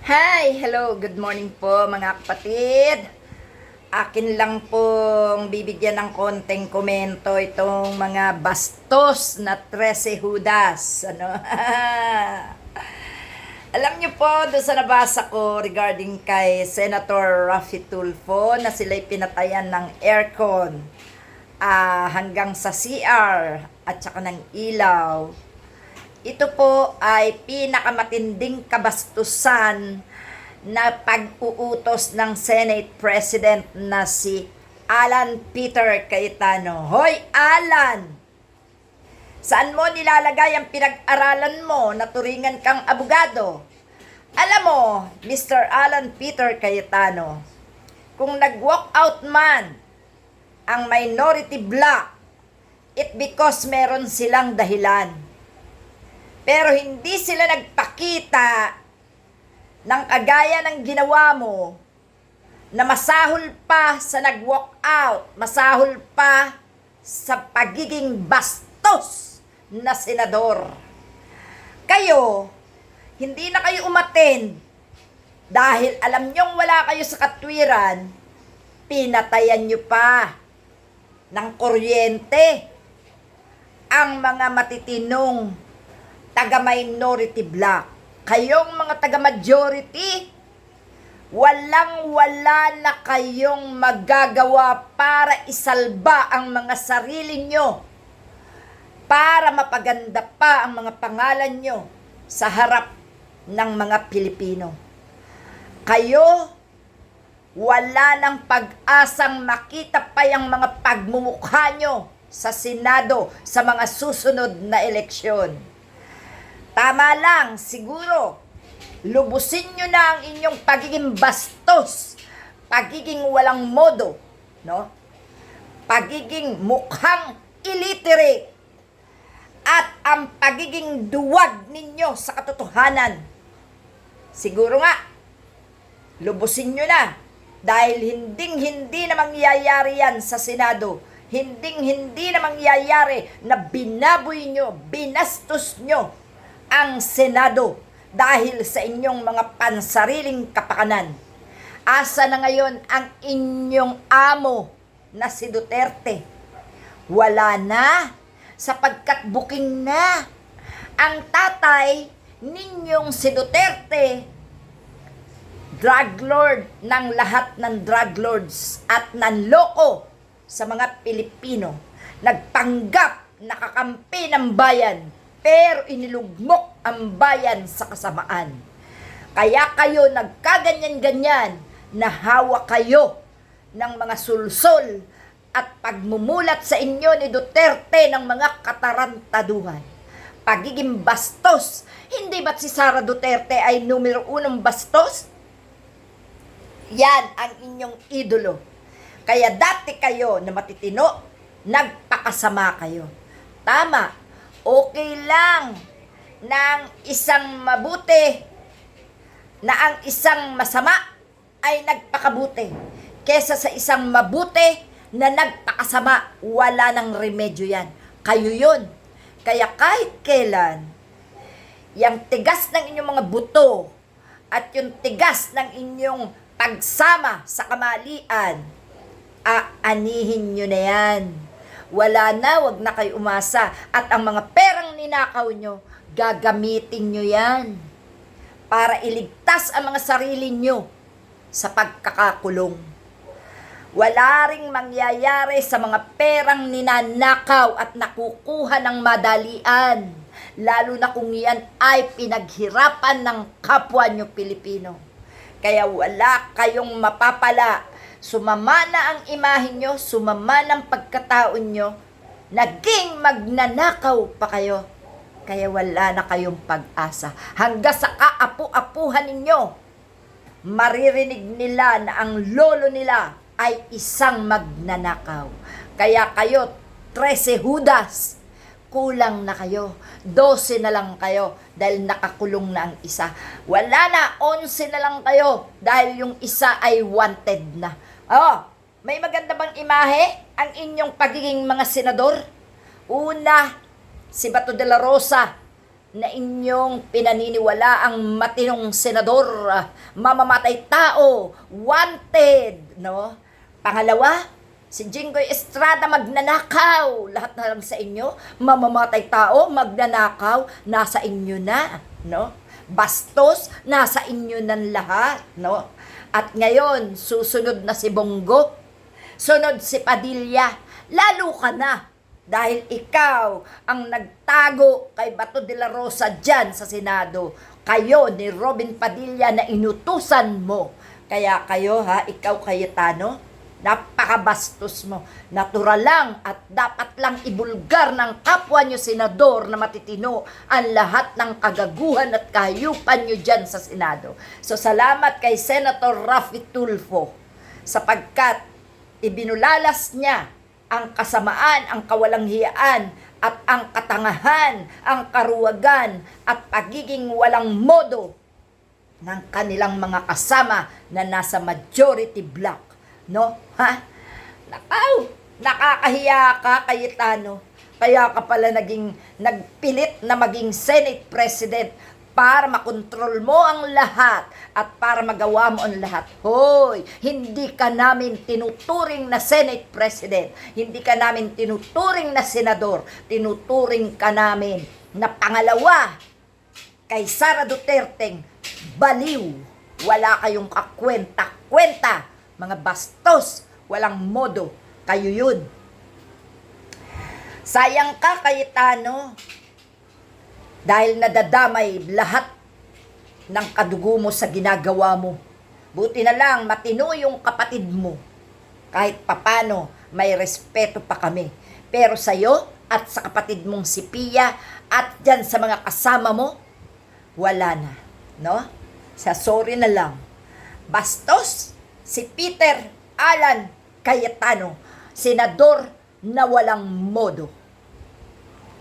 Hi! Hello! Good morning po mga kapatid. Akin lang pong bibigyan ng konting komento itong mga bastos na 13 Judas. Ano? Alam niyo po, doon sa nabasa ko regarding kay Senator Raffy Tulfo na sila'y pinatayan ng aircon hanggang sa CR at saka ng ilaw. Ito po ay pinakamatinding kabastusan na pag-uutos ng Senate President na si Alan Peter Cayetano. Hoy, Alan! Saan mo nilalagay ang pinag-aralan mo na turingan kang abogado? Alam mo, Mr. Alan Peter Cayetano, kung nag-walk out man ang minority bloc, it because meron silang dahilan. Pero hindi sila nagpakita ng kagaya ng ginawa mo na masahol pa sa nag-walk out, masahol pa sa pagiging bastos na senador. Kayo, hindi na kayo umattend dahil alam nyong wala kayo sa katwiran, pinatayan nyo pa ng kuryente ang mga matitinong taga-minority bloc. Kayong mga taga-majority, walang-wala na kayong magagawa para isalba ang mga sarili nyo, para mapaganda pa ang mga pangalan nyo sa harap ng mga Pilipino. Kayo, wala ng pag-asang makita pa yung mga pagmumukha nyo sa Senado sa mga susunod na eleksyon. Tama lang, siguro, lubusin nyo na ang inyong pagiging bastos, pagiging walang modo, no? Pagiging mukhang illiterate, at ang pagiging duwag ninyo sa katotohanan. Siguro nga, lubusin nyo na, dahil hinding-hindi na mangyayari yan sa Senado. Hinding-hindi na mangyayari na binaboy nyo, binastos nyo ang Senado dahil sa inyong mga pansariling kapakanan. Asa na ngayon ang inyong amo na si Duterte? Wala na, sapagkat booking na. Ang tatay ninyong si Duterte, drug lord ng lahat ng drug lords at nanloko sa mga Pilipino. Nagpanggap na kakampi ng bayan, pero inilugmok ang bayan sa kasamaan. Kaya kayo nagkaganyan-ganyan na hawak kayo ng mga sulsol at pagmumulat sa inyo ni Duterte ng mga katarantaduhan. Pagiging bastos, hindi ba't si Sara Duterte ay numero 1 bastos? Yan ang inyong idolo. Kaya dati kayo na matitino, nagpakasama kayo. Tama, okay lang ng isang mabuti na ang isang masama ay nagpakabuti kesa sa isang mabuti na nagpakasama. Wala nang remedyo yan. Kayo yun. Kaya kahit kailan, yung tigas ng inyong mga buto at yung tigas ng inyong pagsama sa kamalian, aanihin nyo na yan. Wala na, wag na kayo umasa. At ang mga perang ninakaw nyo, gagamitin nyo yan para iligtas ang mga sarili nyo sa pagkakakulong. Wala ring mangyayari sa mga perang ninanakaw at nakukuha ng madalian, lalo na kung yan ay pinaghirapan ng kapwa nyo Pilipino. Kaya wala kayong mapapala. Sumama na ang imahe nyo, sumama ng pagkataon nyo, naging magnanakaw pa kayo. Kaya wala na kayong pag-asa. Hanggang sa kaapu-apuhan ninyo, maririnig nila na ang lolo nila ay isang magnanakaw. Kaya kayo, 13 Judas, kulang na kayo. 12 na lang kayo dahil nakakulong na ang isa. Wala na, 11 na lang kayo dahil yung isa ay wanted na. Oh, may maganda bang imahe ang inyong pagiging mga senador? Una, si Bato de la Rosa na inyong pinaniniwala ang matinong senador, mamamatay tao, wanted, no? Pangalawa, si Jinggoy Estrada magnanakaw. Lahat na lang sa inyo, mamamatay tao, magnanakaw, nasa inyo na, no? Bastos, nasa inyo ng lahat, no? At ngayon, susunod na si Bongo, sunod si Padilla, lalo ka na. Dahil ikaw ang nagtago kay Bato de la Rosa dyan sa Senado. Kayo ni Robin Padilla na inutusan mo. Kaya kayo ikaw Cayetano, napakabastos mo. Natural lang at dapat lang ibulgar ng kapwa nyo senador na matitino ang lahat ng kagaguhan at kahayupan nyo dyan sa Senado. So salamat kay Senator Raffy Tulfo sapagkat ibinulalas niya ang kasamaan, ang kawalanghiyaan, at ang katangahan, ang karuwagan, at pagiging walang modo ng kanilang mga kasama na nasa majority block. No? Nakakahiya ka, Cayetano. Kaya ka pala nagpilit na maging Senate President para makontrol mo ang lahat at para magawa mo ang lahat. Hoy, hindi ka namin tinuturing na Senate President. Hindi ka namin tinuturing na senador. Tinuturing ka namin na pangalawa kay Sara Duterte. Baliw. Wala kayong kakwenta-kwenta. Mga bastos. Walang modo. Kayo yun. Sayang ka, Cayetano. Dahil nadadamay lahat ng kadugo mo sa ginagawa mo. Buti na lang matino yung kapatid mo. Kahit papano may respeto pa kami. Pero sa'yo at sa kapatid mong si Pia at dyan sa mga kasama mo, wala na. No? Sa sorry na lang. Bastos si Peter Alan Cayetano, senador na walang modo.